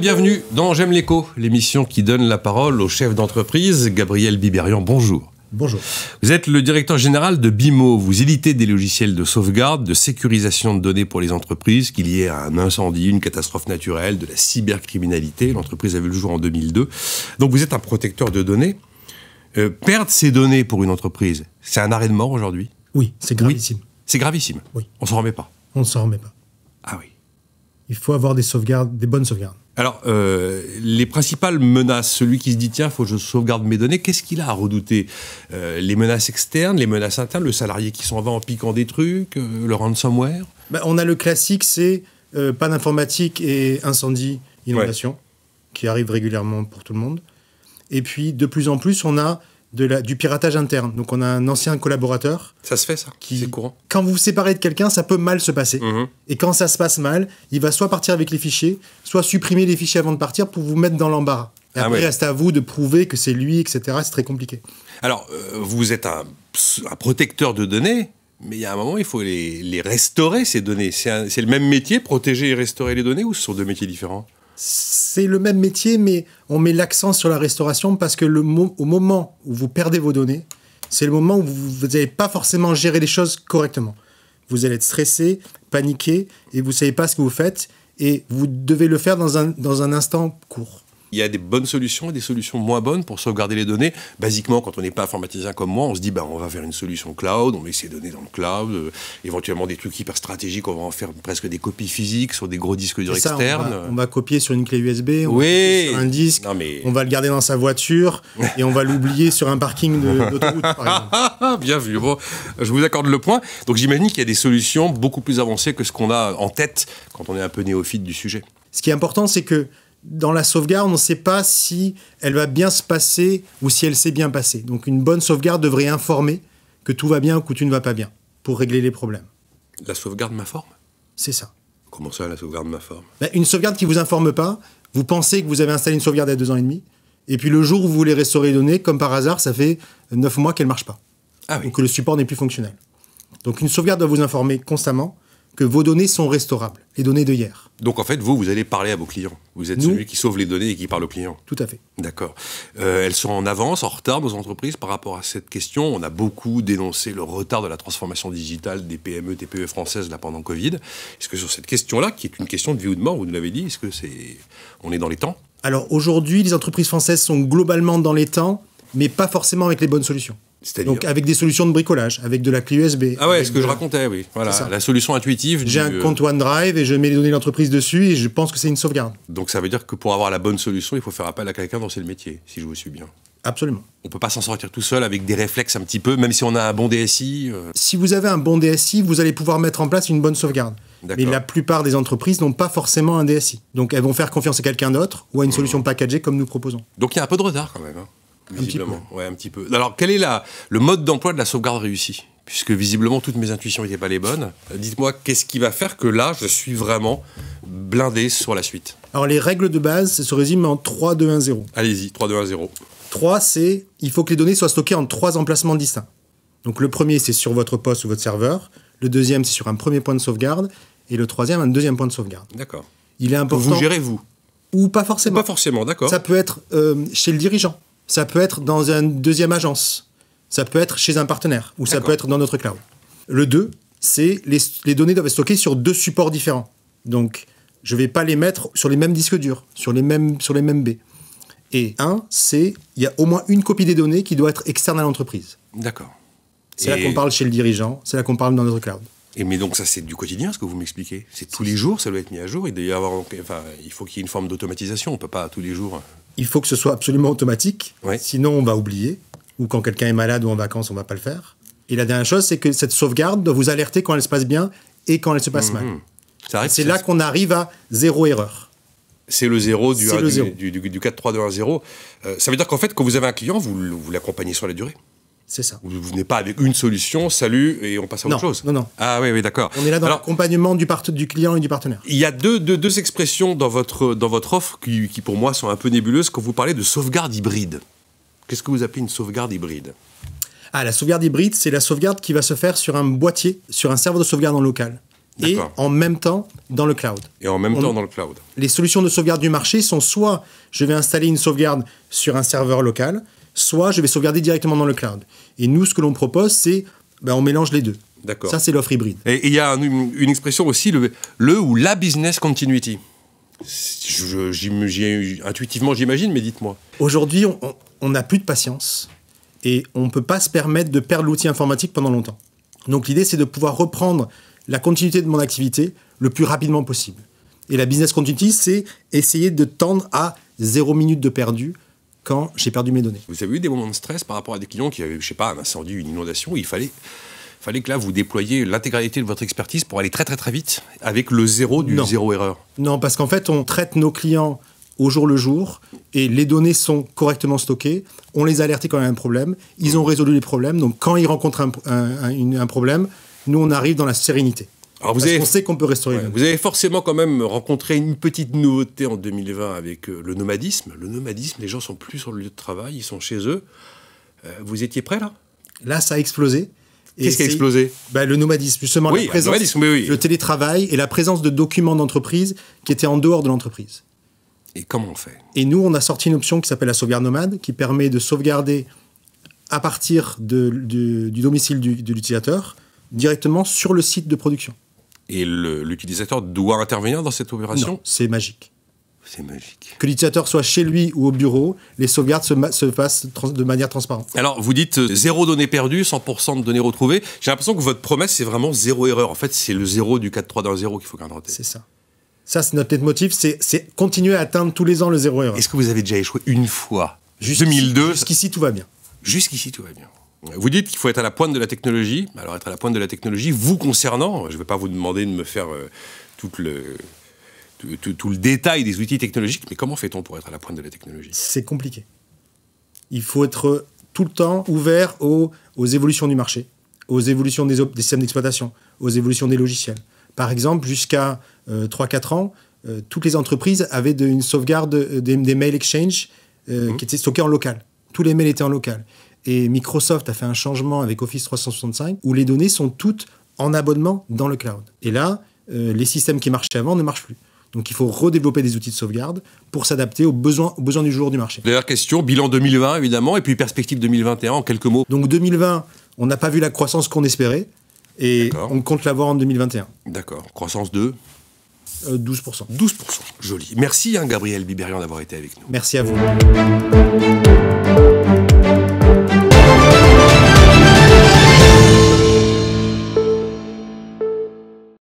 bienvenue dans J'aime l'écho, l'émission qui donne la parole au chef d'entreprise, Gabriel Biberian. Bonjour. Bonjour. Vous êtes le directeur général de BIMO. Vous éditez des logiciels de sauvegarde, de sécurisation de données pour les entreprises, qu'il y ait un incendie, une catastrophe naturelle, de la cybercriminalité. L'entreprise a vu le jour en 2002. Donc vous êtes un protecteur de données. Perdre ces données pour une entreprise, c'est un arrêt de mort aujourd'hui? Oui, c'est gravissime. Oui, c'est gravissime. Oui. On s'en remet pas. On ne s'en remet pas. Ah oui. Il faut avoir des sauvegardes, des bonnes sauvegardes. Alors, les principales menaces, celui qui se dit, tiens, il faut que je sauvegarde mes données, qu'est-ce qu'il a à redouter? Les menaces externes, les menaces internes, le salarié qui s'en va en piquant des trucs, le ransomware? On a le classique, c'est panne informatique et incendie, inondation, qui arrivent régulièrement pour tout le monde. Et puis, de plus en plus, on a du piratage interne. Donc, on a un ancien collaborateur. Ça se fait, ça? C'est courant? Quand vous vous séparez de quelqu'un, ça peut mal se passer. Et quand ça se passe mal, il va soit partir avec les fichiers, soit supprimer les fichiers avant de partir pour vous mettre dans l'embarras. Et après, il reste à vous de prouver que c'est lui, etc. C'est très compliqué. Alors, vous êtes un protecteur de données, mais il y a un moment, il faut les restaurer, ces données. C'est le même métier, protéger et restaurer les données, ou ce sont deux métiers différents? C'est le même métier, mais on met l'accent sur la restauration parce que au moment où vous perdez vos données, c'est le moment où vous n'allez pas forcément gérer les choses correctement. Vous allez être stressé, paniqué, et vous ne savez pas ce que vous faites, et vous devez le faire dans un instant court. Il y a des bonnes solutions et des solutions moins bonnes pour sauvegarder les données. Basiquement, quand on n'est pas informaticien comme moi, on se dit on va faire une solution cloud, on met ces données dans le cloud, éventuellement des trucs hyper stratégiques, on va en faire presque des copies physiques sur des gros disques durs externes. On va copier sur une clé USB, on va copier sur un disque, on va le garder dans sa voiture et on va l'oublier sur un parking d'autoroute, par exemple. Bien vu. Bon, je vous accorde le point. Donc j'imagine qu'il y a des solutions beaucoup plus avancées que ce qu'on a en tête quand on est un peu néophyte du sujet. Ce qui est important, c'est que dans la sauvegarde, on ne sait pas si elle va bien se passer ou si elle s'est bien passée. Donc une bonne sauvegarde devrait informer que tout va bien ou que tout ne va pas bien pour régler les problèmes. La sauvegarde m'informe? C'est ça. Comment ça, la sauvegarde m'informe? Une sauvegarde qui ne vous informe pas, vous pensez que vous avez installé une sauvegarde il y a 2 ans et demi, et puis le jour où vous voulez restaurer les données, comme par hasard, ça fait 9 mois qu'elle ne marche pas. Ah oui. Donc que le support n'est plus fonctionnel. Donc une sauvegarde doit vous informer constamment que vos données sont restaurables, les données de hier. Donc en fait, vous allez parler à vos clients. Vous êtes celui qui sauve les données et qui parle aux clients. Tout à fait. D'accord. Elles sont en avance, en retard, nos entreprises, par rapport à cette question. On a beaucoup dénoncé le retard de la transformation digitale des PME, TPE françaises là, pendant Covid. Est-ce que sur cette question-là, qui est une question de vie ou de mort, vous nous l'avez dit, est-ce que on est dans les temps? Alors aujourd'hui, les entreprises françaises sont globalement dans les temps, mais pas forcément avec les bonnes solutions. Donc avec des solutions de bricolage, avec de la clé USB. Ah ouais, ce que je racontais, oui. Voilà, la solution intuitive. J'ai un compte OneDrive et je mets les données de l'entreprise dessus et je pense que c'est une sauvegarde. Donc ça veut dire que pour avoir la bonne solution, il faut faire appel à quelqu'un dont c'est le métier, si je vous suis bien. Absolument. On ne peut pas s'en sortir tout seul avec des réflexes un petit peu, même si on a un bon DSI. Si vous avez un bon DSI, vous allez pouvoir mettre en place une bonne sauvegarde. Mais la plupart des entreprises n'ont pas forcément un DSI. Donc elles vont faire confiance à quelqu'un d'autre ou à une solution packagée comme nous proposons. Donc il y a un peu de retard quand même. Visiblement. Ouais, un petit peu. Alors, quel est le mode d'emploi de la sauvegarde réussie? Puisque visiblement, toutes mes intuitions n'étaient pas les bonnes. Dites-moi, qu'est-ce qui va faire que là, je suis vraiment blindé sur la suite? Alors, les règles de base, ça se résume en 3, 2, 1, 0. Allez-y, 3, 2, 1, 0. 3, c'est il faut que les données soient stockées en 3 emplacements distincts. Donc, le premier, c'est sur votre poste ou votre serveur. Le deuxième, c'est sur un premier point de sauvegarde. Et le troisième, un deuxième point de sauvegarde. D'accord. Il est important. Vous gérez, vous? Ou pas forcément. Pas forcément, d'accord. Ça peut être chez le dirigeant. Ça peut être dans une deuxième agence. Ça peut être chez un partenaire. Ou ça peut être dans notre cloud. Le 2, c'est les données doivent être stockées sur 2 supports différents. Donc, je ne vais pas les mettre sur les mêmes disques durs, sur les mêmes baies. Et 1, c'est il y a au moins une copie des données qui doit être externe à l'entreprise. D'accord. C'est là qu'on parle chez le dirigeant, c'est là qu'on parle dans notre cloud. Mais donc ça, c'est du quotidien, ce que vous m'expliquez? C'est tous les jours, ça doit être mis à jour. Il faut qu'il y ait une forme d'automatisation. On ne peut pas tous les jours... Il faut que ce soit absolument automatique, sinon on va oublier. Ou quand quelqu'un est malade ou en vacances, on ne va pas le faire. Et la dernière chose, c'est que cette sauvegarde doit vous alerter quand elle se passe bien et quand elle se passe mal. C'est là qu'on arrive à 0 erreur. C'est le 0 du 4, 3, 2, 1, 0. Ça veut dire qu'en fait, quand vous avez un client, vous l'accompagnez sur la durée? C'est ça. Vous venez pas avec une solution, salut, et on passe à autre chose. Non. Ah oui, d'accord. On est là dans l'accompagnement du client et du partenaire. Il y a deux expressions dans votre offre qui, pour moi, sont un peu nébuleuses quand vous parlez de sauvegarde hybride. Qu'est-ce que vous appelez une sauvegarde hybride? La sauvegarde hybride, c'est la sauvegarde qui va se faire sur un boîtier, sur un serveur de sauvegarde en local. et en même temps dans le cloud. Et en même temps dans le cloud. Les solutions de sauvegarde du marché sont soit je vais installer une sauvegarde sur un serveur local, soit je vais sauvegarder directement dans le cloud. Et nous, ce que l'on propose, c'est on mélange les deux. D'accord. Ça, c'est l'offre hybride. Et il y a une expression aussi, le ou la business continuity. Intuitivement, j'imagine, mais dites-moi. Aujourd'hui, on n'a plus de patience et on ne peut pas se permettre de perdre l'outil informatique pendant longtemps. Donc l'idée, c'est de pouvoir reprendre la continuité de mon activité le plus rapidement possible. Et la business continuity, c'est essayer de tendre à 0 minute de perdu quand j'ai perdu mes données. Vous avez eu des moments de stress par rapport à des clients qui avaient, je sais pas, un incendie, une inondation, il fallait que là, vous déployiez l'intégralité de votre expertise pour aller très très très vite avec le zéro du zéro erreur. Non, parce qu'en fait, on traite nos clients au jour le jour et les données sont correctement stockées. On les a alertés quand il y a un problème. Ils ont résolu les problèmes. Donc, quand ils rencontrent un problème, nous, on arrive dans la sérénité. Alors parce qu'on sait qu'on peut restaurer. Ouais, vous avez forcément quand même rencontré une petite nouveauté en 2020 avec le nomadisme. Le nomadisme, les gens sont plus sur le lieu de travail, ils sont chez eux. Vous étiez prêt là ? Là, ça a explosé. Qu'est-ce qui a explosé ? Le nomadisme, justement, oui, le télétravail et la présence de documents d'entreprise qui étaient en dehors de l'entreprise. Et comment on fait ? Et nous, on a sorti une option qui s'appelle la sauvegarde nomade, qui permet de sauvegarder à partir du domicile de l'utilisateur, directement sur le site de production. Et l'utilisateur doit intervenir dans cette opération ? Non, c'est magique. C'est magique. Que l'utilisateur soit chez lui ou au bureau, les sauvegardes se fassent de manière transparente. Alors, vous dites 0 données perdues, 100% de données retrouvées. J'ai l'impression que votre promesse, c'est vraiment 0 erreur. En fait, c'est le 0 du 4.3 d'un 0 qu'il faut garder en tête. C'est ça. Ça, c'est notre leitmotiv, c'est continuer à atteindre tous les ans le 0 erreur. Est-ce que vous avez déjà échoué une fois ? 2002. Jusqu'ici, tout va bien. Jusqu'ici, tout va bien. Vous dites qu'il faut être à la pointe de la technologie. Alors, être à la pointe de la technologie, vous concernant, je ne vais pas vous demander de me faire tout le détail des outils technologiques, mais comment fait-on pour être à la pointe de la technologie ? C'est compliqué. Il faut être tout le temps ouvert aux évolutions du marché, aux évolutions des systèmes d'exploitation, aux évolutions des logiciels. Par exemple, jusqu'à 3-4 ans, toutes les entreprises avaient une sauvegarde des mail exchange qui étaient stockés en local. Tous les mails étaient en local. Et Microsoft a fait un changement avec Office 365 où les données sont toutes en abonnement dans le cloud. Et là, les systèmes qui marchaient avant ne marchent plus. Donc il faut redévelopper des outils de sauvegarde pour s'adapter aux besoins du jour du marché. Dernière question, bilan 2020 évidemment, et puis perspective 2021 en quelques mots. Donc 2020, on n'a pas vu la croissance qu'on espérait, et on compte l'avoir en 2021. D'accord, croissance de 12%. 12%, joli. Merci Gabriel Biberian d'avoir été avec nous. Merci à vous.